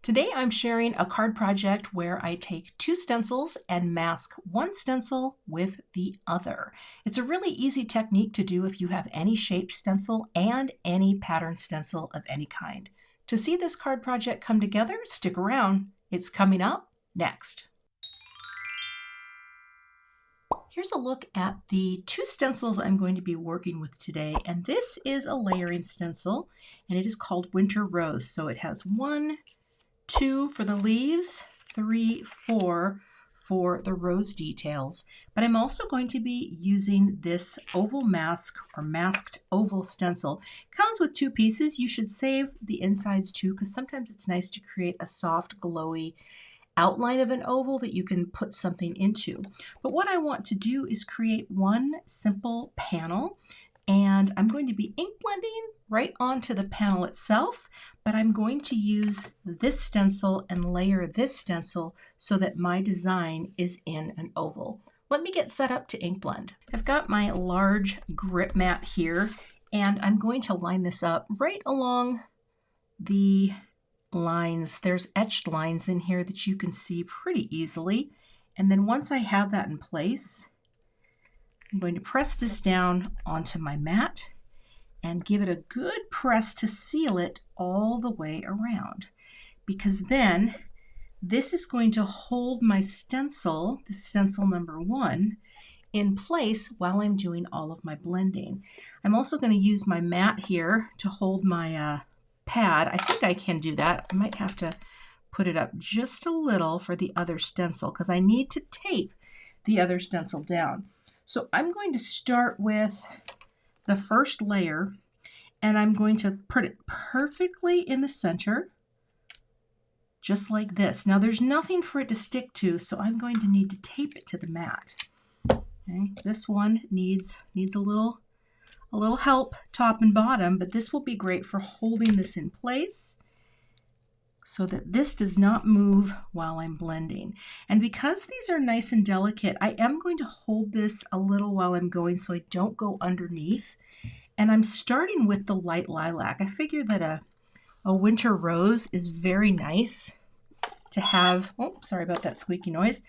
Today I'm sharing a card project where I take two stencils and mask one stencil with the other. It's a really easy technique to do if you have any shaped stencil and any pattern stencil of any kind. To see this card project come together, stick around. It's coming up next. Here's a look at the two stencils I'm going to be working with today, and this is a layering stencil and it is called Winter Rose. So it has 1, 2 for the leaves, 3, 4 for the rose details. But I'm also going to be using this oval mask or masked oval stencil. It comes with 2 pieces. You should save the insides too, because sometimes it's nice to create a soft, glowy outline of an oval that you can put something into. But what I want to do is create one simple panel, and I'm going to be ink blending right onto the panel itself, but I'm going to use this stencil and layer this stencil so that my design is in an oval. Let me get set up to ink blend. I've got my large grip mat here, and I'm going to line this up right along the lines. There's etched lines in here that you can see pretty easily. And then once I have that in place, I'm going to press this down onto my mat and give it a good press to seal it all the way around, because then this is going to hold my stencil, the stencil number 1, in place while I'm doing all of my blending. I'm also going to use my mat here to hold my pad. I think I can do that. I might have to put it up just a little for the other stencil because I need to tape the other stencil down. So I'm going to start with the first layer, and I'm going to put it perfectly in the center, just like this. Now there's nothing for it to stick to, so I'm going to need to tape it to the mat. Okay, this one needs a little help top and bottom, but this will be great for holding this in place so that this does not move while I'm blending. And because these are nice and delicate, I am going to hold this a little while I'm going so I don't go underneath. And I'm starting with the light lilac. I figure that a winter rose is very nice to have. Oh, sorry about that squeaky noise.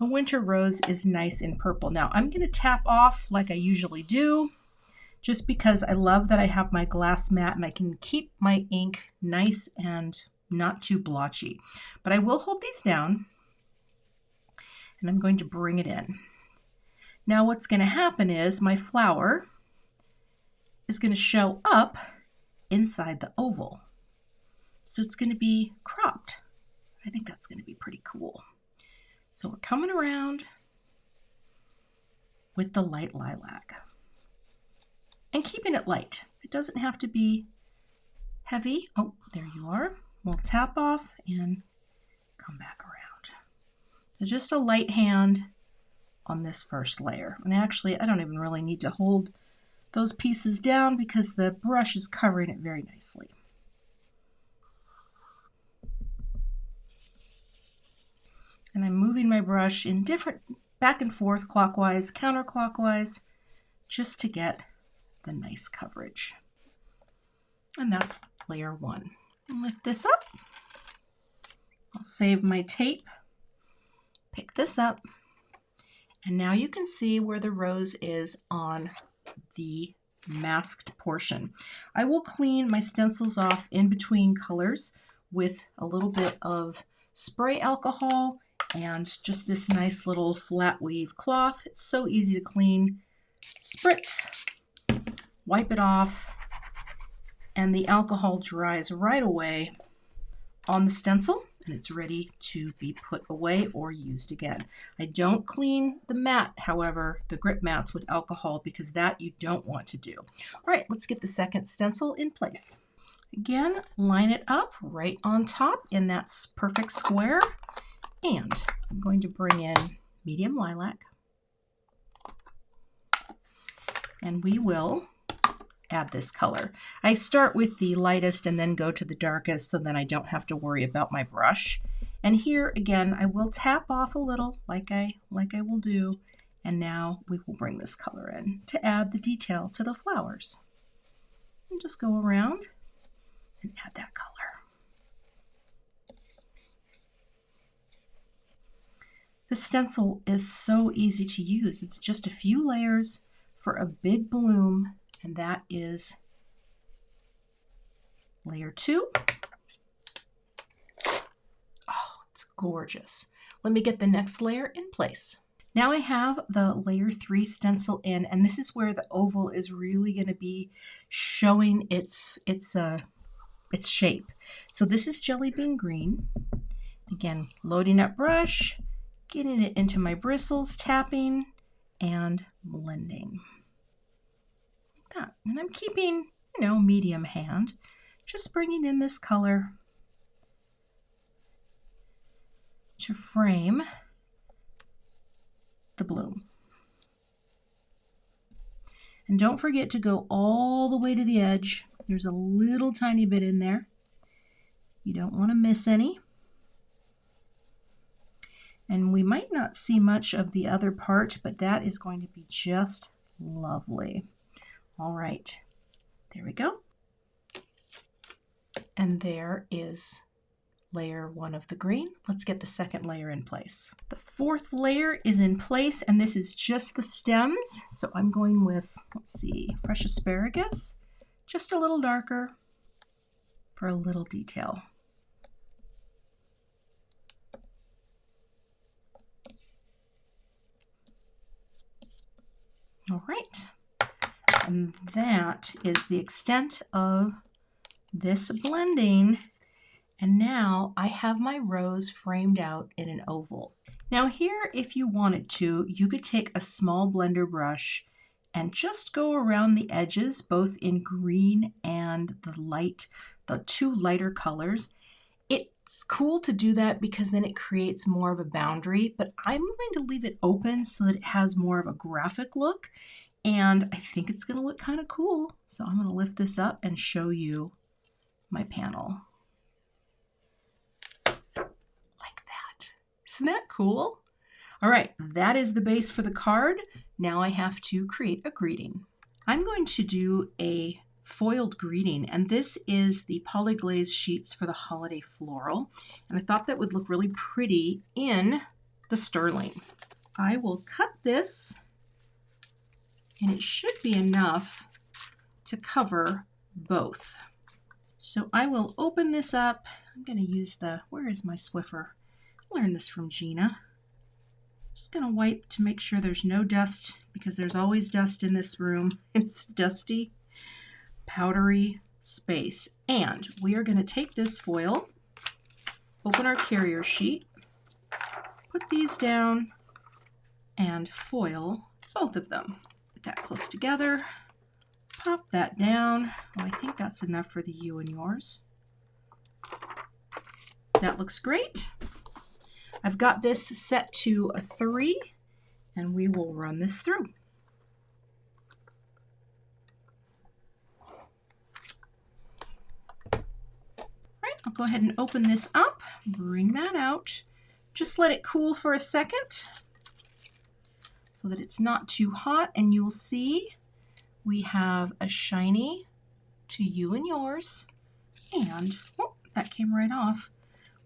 A winter rose is nice in purple. Now I'm going to tap off like I usually do, just because I love that I have my glass mat and I can keep my ink nice and not too blotchy. But I will hold these down and I'm going to bring it in. Now what's going to happen is my flower is going to show up inside the oval. So it's going to be cropped. I think that's going to be pretty cool. So we're coming around with the light lilac and keeping it light. It doesn't have to be heavy. Oh, there you are. We'll tap off and come back around. So just a light hand on this first layer. And actually, I don't even really need to hold those pieces down because the brush is covering it very nicely. And I'm moving my brush in different back and forth, clockwise, counterclockwise, just to get the nice coverage. And that's layer 1. And lift this up. I'll save my tape, pick this up, and now you can see where the rose is on the masked portion. I will clean my stencils off in between colors with a little bit of spray alcohol and just this nice little flat weave cloth. It's so easy to clean. Spritz, wipe it off, and the alcohol dries right away on the stencil and it's ready to be put away or used again. I don't clean the mat, however, the grip mats with alcohol, because that you don't want to do. All right, let's get the second stencil in place. Again, line it up right on top in that perfect square, and I'm going to bring in medium lilac, and we will add this color. I start with the lightest and then go to the darkest so then I don't have to worry about my brush. And here again, I will tap off a little like I will do. And now we will bring this color in to add the detail to the flowers. And just go around and add that color. The stencil is so easy to use. It's just a few layers for a big bloom, and that is layer 2. Oh, it's gorgeous. Let me get the next layer in place. Now I have the layer 3 stencil in, and this is where the oval is really going to be showing its shape. So this is jelly bean green. Again, loading up brush, getting it into my bristles, tapping, and blending. Like that. And I'm keeping, medium hand, just bringing in this color to frame the bloom. And don't forget to go all the way to the edge. There's a little tiny bit in there. You don't want to miss any. And we might not see much of the other part, but that is going to be just lovely. All right, there we go. And there is layer 1 of the green. Let's get the second layer in place. The 4th layer is in place, and this is just the stems. So I'm going with, let's see, fresh asparagus, just a little darker for a little detail. All right, and that is the extent of this blending. And now I have my rose framed out in an oval. Now here, if you wanted to, you could take a small blender brush and just go around the edges, both in green and the 2 lighter colors. It's cool to do that because then it creates more of a boundary, but I'm going to leave it open so that it has more of a graphic look, and I think it's going to look kind of cool. So I'm going to lift this up and show you my panel. Isn't that cool? All right, that is the base for the card. Now I have to create a greeting. I'm going to do a foiled greeting, and this is the polyglaze sheets for the holiday floral. And I thought that would look really pretty in the sterling. I will cut this, and it should be enough to cover both. So I will open this up. I'm going to use where is my Swiffer? Learned this from Gina. Just going to wipe to make sure there's no dust, because there's always dust in this room. It's dusty, powdery space. And we are going to take this foil, open our carrier sheet, put these down, and foil both of them. Put that close together, pop that down. Oh, I think that's enough for the you and yours. That looks great. I've got this set to a 3, and we will run this through. All right, I'll go ahead and open this up, bring that out. Just let it cool for a second so that it's not too hot, and you'll see we have a shiny to you and yours, and oh, that came right off.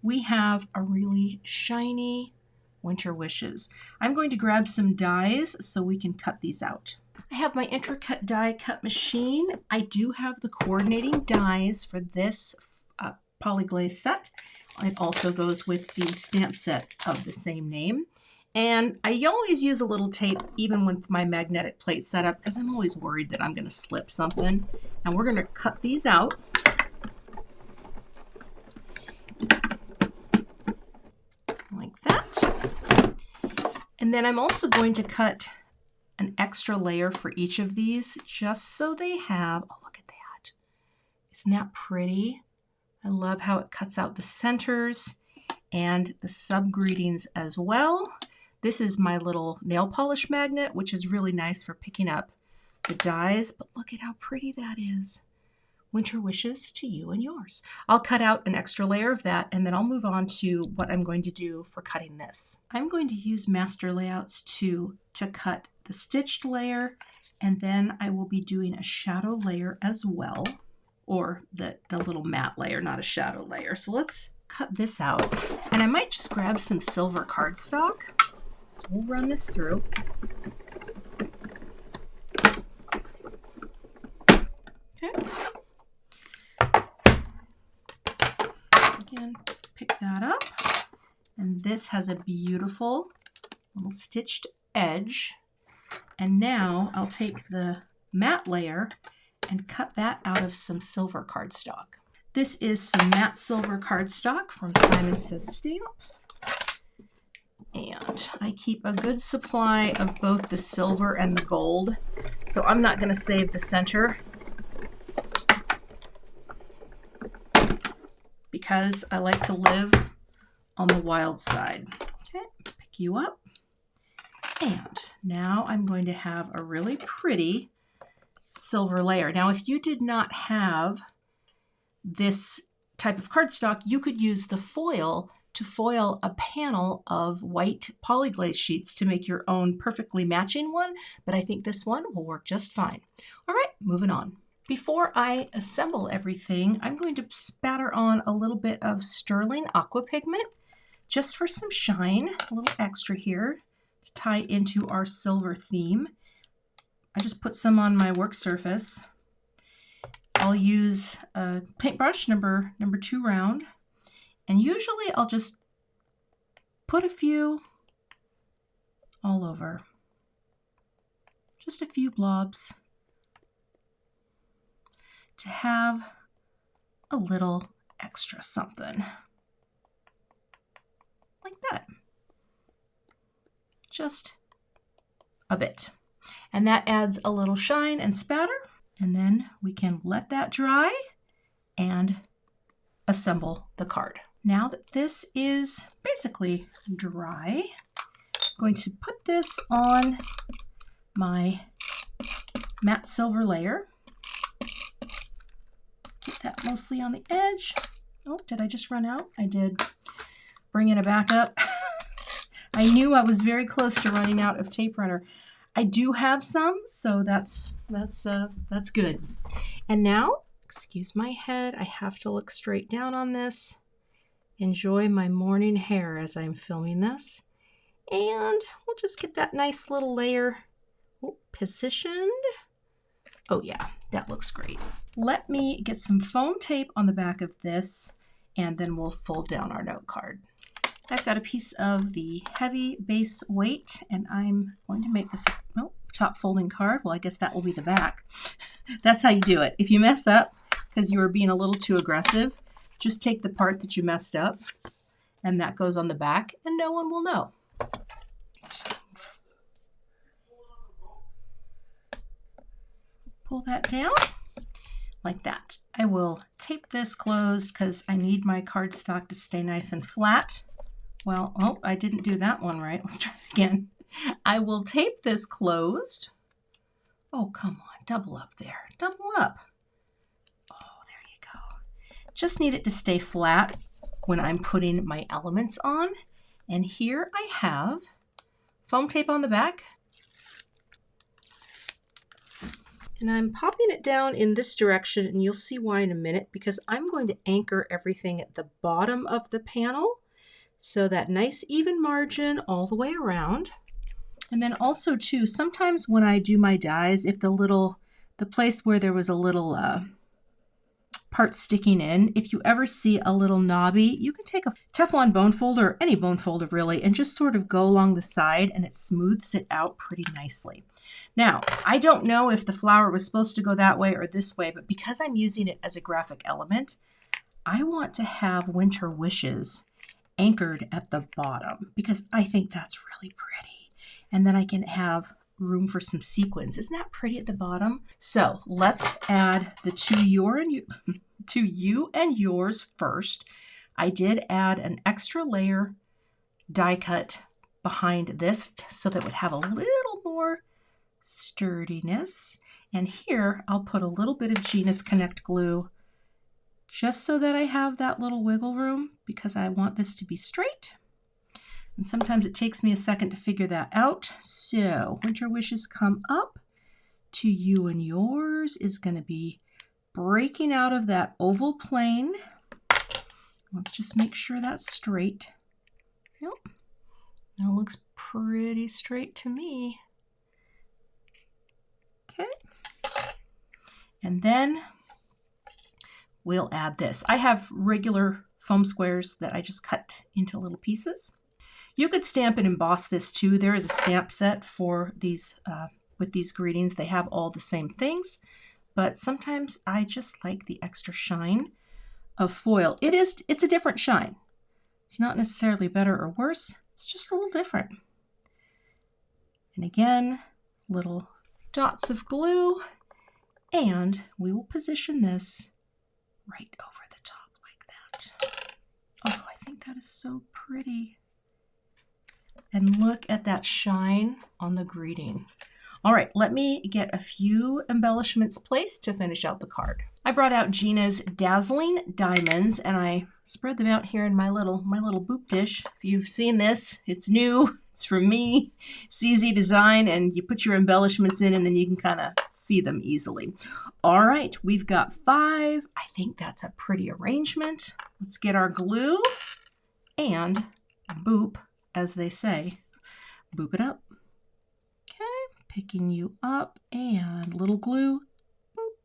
We have a really shiny Winter Wishes. I'm going to grab some dies so we can cut these out. I have my Intricate die cut machine. I do have the coordinating dies for this polyglaze set. It also goes with the stamp set of the same name. And I always use a little tape even with my magnetic plate setup, because I'm always worried that I'm going to slip something. And we're going to cut these out. Like that. And then I'm also going to cut an extra layer for each of these, just so they have, oh, look at that. Isn't that pretty? I love how it cuts out the centers and the sub-greetings as well. This is my little nail polish magnet, which is really nice for picking up the dies, but look at how pretty that is. Winter Wishes to you and yours. I'll cut out an extra layer of that, and then I'll move on to what I'm going to do for cutting this. I'm going to use Master Layouts to cut the stitched layer, and then I will be doing a shadow layer as well, or the little matte layer, not a shadow layer. So let's cut this out, and I might just grab some silver cardstock So we'll run this through. Okay. Again, pick that up. And this has a beautiful little stitched edge. And now I'll take the matte layer and cut that out of some silver cardstock. This is some matte silver cardstock from Simon Says Stamp. And I keep a good supply of both the silver and the gold. So I'm not going to save the center because I like to live on the wild side. Okay, pick you up. And now I'm going to have a really pretty silver layer. Now, if you did not have this type of cardstock, you could use the foil to foil a panel of white polyglaze sheets to make your own perfectly matching one, but I think this one will work just fine. All right, moving on. Before I assemble everything, I'm going to spatter on a little bit of sterling aqua pigment just for some shine, a little extra here to tie into our silver theme. I just put some on my work surface. I'll use a paintbrush number 2 round, and usually I'll just put a few all over. Just a few blobs to have a little extra something. Like that. Just a bit. And that adds a little shine and spatter. And then we can let that dry and assemble the card. Now that this is basically dry, I'm going to put this on my matte silver layer. Get that mostly on the edge. Oh, did I just run out? I did. Bringing it back up. I knew I was very close to running out of tape runner. I do have some, so that's good. And now, excuse my head, I have to look straight down on this. Enjoy my morning hair as I'm filming this. And we'll just get that nice little layer positioned. Oh yeah, that looks great. Let me get some foam tape on the back of this, and then we'll fold down our note card. I've got a piece of the heavy base weight, and I'm going to make this top folding card. Well, I guess that will be the back. That's how you do it. If you mess up because you were being a little too aggressive, just take the part that you messed up, and that goes on the back, and no one will know. Pull that down like that. I will tape this closed because I need my cardstock to stay nice and flat. Well, oh, I didn't do that one right. Let's try it again. I will tape this closed. Oh, come on, double up there. Double up. Oh, there you go. Just need it to stay flat when I'm putting my elements on. And here I have foam tape on the back. And I'm popping it down in this direction, and you'll see why in a minute, because I'm going to anchor everything at the bottom of the panel. So that nice even margin all the way around. And then also too, sometimes when I do my dies, if the place where there was a little part sticking in, if you ever see a little knobby, you can take a Teflon bone folder, or any bone folder really, and just sort of go along the side, and it smooths it out pretty nicely. Now, I don't know if the flower was supposed to go that way or this way, but because I'm using it as a graphic element, I want to have Winter Wishes anchored at the bottom because I think that's really pretty. And then I can have room for some sequins. Isn't that pretty at the bottom? So let's add the to you and yours first. I did add an extra layer die cut behind this so that it would have a little more sturdiness. And here I'll put a little bit of Genius Connect glue just so that I have that little wiggle room because I want this to be straight. And sometimes it takes me a second to figure that out. So Winter Wishes come up. To you and yours is going to be breaking out of that oval plane. Let's just make sure that's straight. Yep. Now it looks pretty straight to me. Okay. And then we'll add this. I have regular foam squares that I just cut into little pieces. You could stamp and emboss this too. There is a stamp set for these with these greetings. They have all the same things, but sometimes I just like the extra shine of foil. It's a different shine. It's not necessarily better or worse. It's just a little different. And again, little dots of glue, and we will position this right over the top like that. Oh, I think that is so pretty. And look at that shine on the greeting. All right, let me get a few embellishments placed to finish out the card. I brought out Gina's Dazzling Diamonds, and I spread them out here in my little boop dish. If you've seen this, it's new. It's from me. It's easy design, and you put your embellishments in, and then you can kind of see them easily. All right, we've got 5. I think that's a pretty arrangement. Let's get our glue and boop, as they say. Boop it up. Okay, picking you up and little glue. Boop.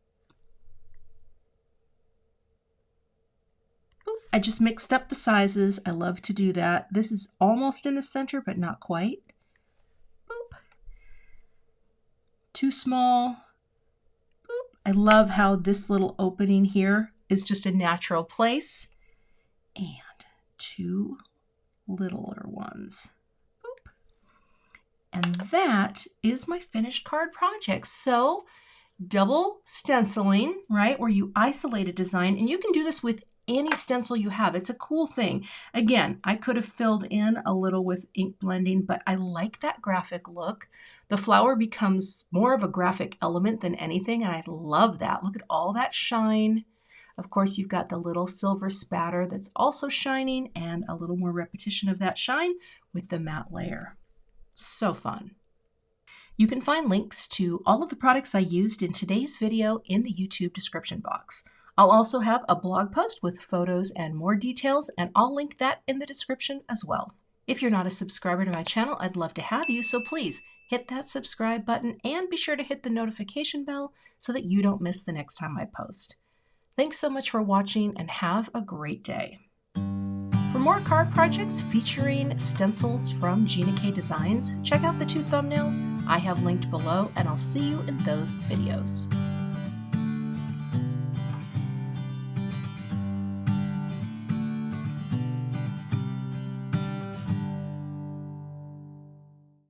Boop. I just mixed up the sizes. I love to do that. This is almost in the center, but not quite. Boop. Too small. Boop. I love how this little opening here is just a natural place. And 2 littler ones. Boop. And that is my finished card project. So double stenciling, right, where you isolate a design, and you can do this with any stencil you have. It's a cool thing. Again, I could have filled in a little with ink blending, but I like that graphic look. The flower becomes more of a graphic element than anything, and I love that. Look at all that shine. Of course, you've got the little silver spatter that's also shining and a little more repetition of that shine with the matte layer. So fun. You can find links to all of the products I used in today's video in the YouTube description box. I'll also have a blog post with photos and more details, and I'll link that in the description as well. If you're not a subscriber to my channel, I'd love to have you, so please hit that subscribe button and be sure to hit the notification bell so that you don't miss the next time I post. Thanks so much for watching and have a great day. For more card projects featuring stencils from Gina K Designs, check out the 2 thumbnails I have linked below, and I'll see you in those videos.